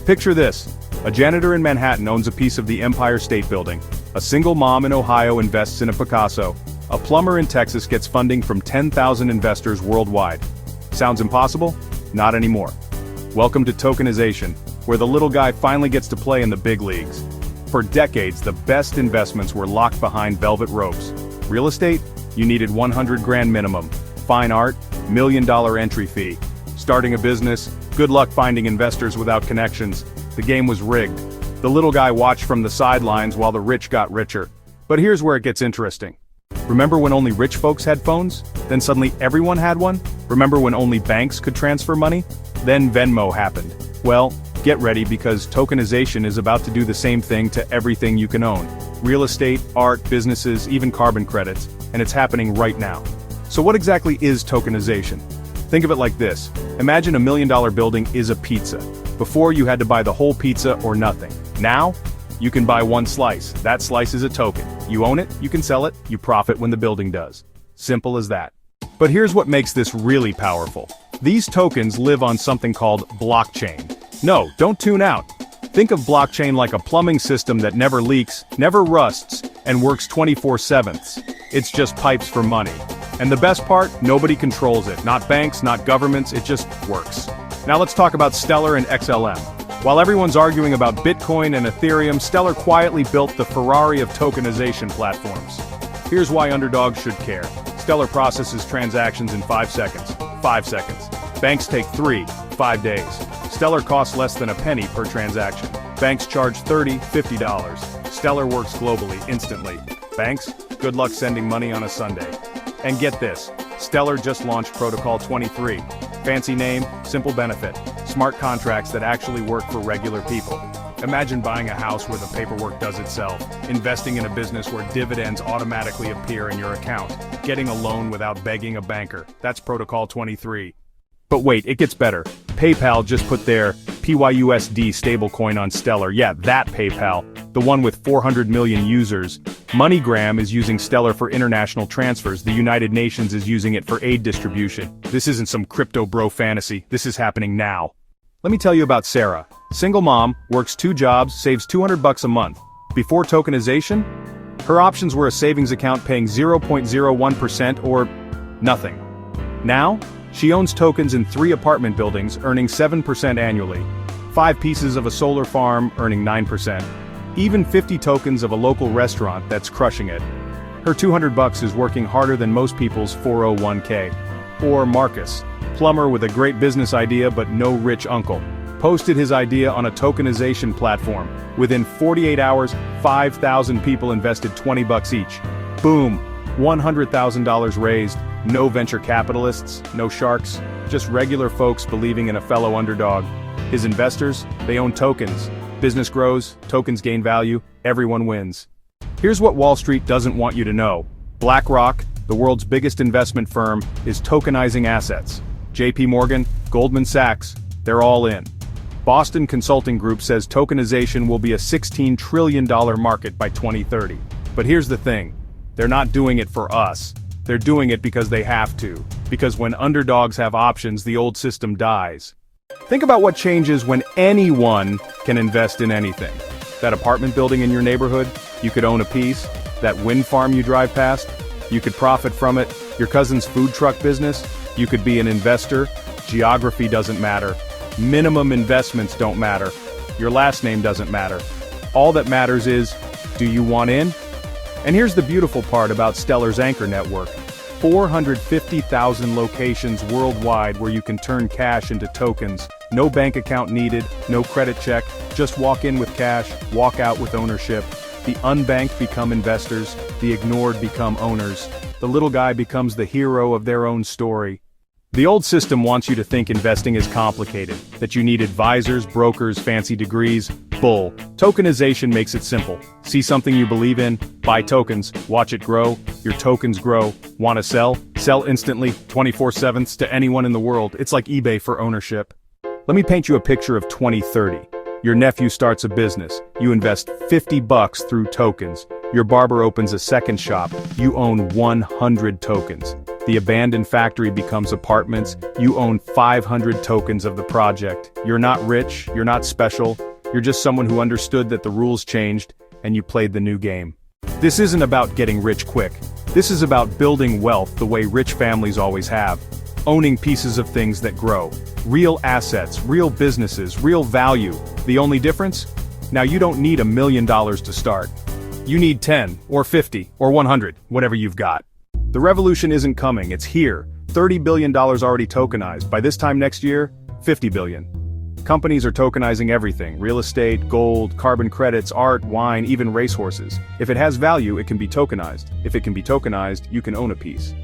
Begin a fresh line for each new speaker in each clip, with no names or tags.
Picture this. A janitor in Manhattan owns a piece of the Empire State Building. A single mom in Ohio invests in a Picasso. A plumber in Texas gets funding from 10,000 investors worldwide. Sounds impossible? Not anymore. Welcome to Tokenization, where the little guy finally gets to play in the big leagues. For decades, the best investments were locked behind velvet ropes. Real estate? You needed 100 grand minimum. Fine art? $1 million entry fee. Starting a business? Good luck finding investors without connections. The game was rigged. The little guy watched from the sidelines while the rich got richer. But here's where it gets interesting. Remember when only rich folks had phones? Then suddenly everyone had one? Remember when only banks could transfer money? Then Venmo happened. Well, get ready because tokenization is about to do the same thing to everything you can own. Real estate, art, businesses, even carbon credits, and it's happening right now. So what exactly is tokenization? Think of it like this. Imagine $1 million building is a pizza. Before you had to buy the whole pizza or nothing. Now, you can buy one slice. That slice is a token. You own it, you can sell it, you profit when the building does. Simple as that. But here's what makes this really powerful. These tokens live on something called blockchain. No, don't tune out. Think of blockchain like a plumbing system that never leaks, never rusts, and works 24/7. It's just pipes for money. And the best part, nobody controls it. Not banks, not governments, it just works. Now let's talk about Stellar and XLM. While everyone's arguing about Bitcoin and Ethereum, Stellar quietly built the Ferrari of tokenization platforms. Here's why underdogs should care. Stellar processes transactions in 5 seconds. 5 seconds. Banks take 3, 5 days. Stellar costs less than a penny per transaction. Banks charge $30, $50. Stellar works globally, instantly. Banks, good luck sending money on a Sunday. And get this, Stellar just launched Protocol 23. Fancy name, simple benefit. Smart contracts that actually work for regular people. Imagine buying a house where the paperwork does itself, investing in a business where dividends automatically appear in your account, getting a loan without begging a banker. That's Protocol 23. But wait, it gets better. PayPal just put their PYUSD stablecoin on Stellar. Yeah, that PayPal, the one with 400 million users. MoneyGram is using Stellar for international transfers. The United Nations is using it for aid distribution. This isn't some crypto bro fantasy. This is happening now. Let me tell you about Sarah. Single mom, works 2 jobs, saves $200 a month. Before tokenization, her options were a savings account paying 0.01% or nothing. Now, she owns tokens in 3 apartment buildings, earning 7% annually. 5 pieces of a solar farm, earning 9%. Even 50 tokens of a local restaurant that's crushing it. Her $200 is working harder than most people's 401k. Or Marcus, plumber with a great business idea but no rich uncle, posted his idea on a tokenization platform. Within 48 hours, 5,000 people invested $20 each. Boom, $100,000 raised. No venture capitalists, no sharks, just regular folks believing in a fellow underdog. His investors, they own tokens. Business grows, tokens gain value, everyone wins. Here's what Wall Street doesn't want you to know. BlackRock, the world's biggest investment firm, is tokenizing assets. JP Morgan, Goldman Sachs, they're all in. Boston Consulting Group says tokenization will be a $16 trillion market by 2030. But here's the thing, they're not doing it for us. They're doing it because they have to. Because when underdogs have options, the old system dies. Think about what changes when anyone can invest in anything. That apartment building in your neighborhood, you could own a piece. That wind farm you drive past, you could profit from it. Your cousin's food truck business, you could be an investor. Geography doesn't matter. Minimum investments don't matter. Your last name doesn't matter. All that matters is, do you want in? And here's the beautiful part about Stellar's anchor network. 450,000 locations worldwide where you can turn cash into tokens. No bank account needed, no credit check, just walk in with cash, walk out with ownership. The unbanked become investors, the ignored become owners. The little guy becomes the hero of their own story. The old system wants you to think investing is complicated, that you need advisors, brokers, fancy degrees. Bull. Tokenization makes it simple. See something you believe in, buy tokens, watch it grow, your tokens grow. Want to sell? Sell instantly, 24/7 to anyone in the world. It's like eBay for ownership. Let me paint you a picture of 2030. Your nephew starts a business. You invest $50 through tokens. Your barber opens a second shop. You own 100 tokens. The abandoned factory becomes apartments. You own 500 tokens of the project. You're not rich, you're not special, you're just someone who understood that the rules changed, and you played the new game. This isn't about getting rich quick. This is about building wealth the way rich families always have. Owning pieces of things that grow. Real assets, real businesses, real value. The only difference? Now you don't need $1 million to start. You need 10, or 50, or 100, whatever you've got. The revolution isn't coming, it's here. $30 billion already tokenized. By this time next year, 50 billion. Companies are tokenizing everything: real estate, gold, carbon credits, art, wine, even racehorses. If it has value, it can be tokenized. If it can be tokenized, you can own a piece.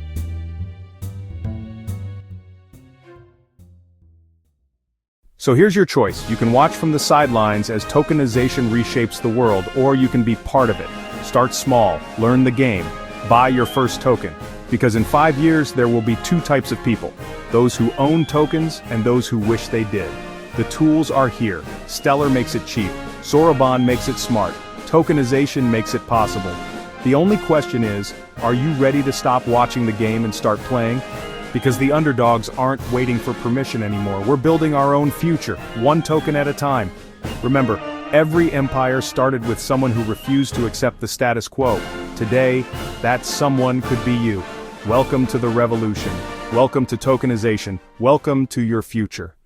So here's your choice. You can watch from the sidelines as tokenization reshapes the world, or you can be part of it. Start small, learn the game, buy your first token. Because in 5 years, there will be two types of people: those who own tokens and those who wish they did. The tools are here. Stellar makes it cheap. Soroban makes it smart. Tokenization makes it possible. The only question is, are you ready to stop watching the game and start playing? Because the underdogs aren't waiting for permission anymore. We're building our own future, one token at a time. Remember, every empire started with someone who refused to accept the status quo. Today, that someone could be you. Welcome to the revolution. Welcome to tokenization. Welcome to your future.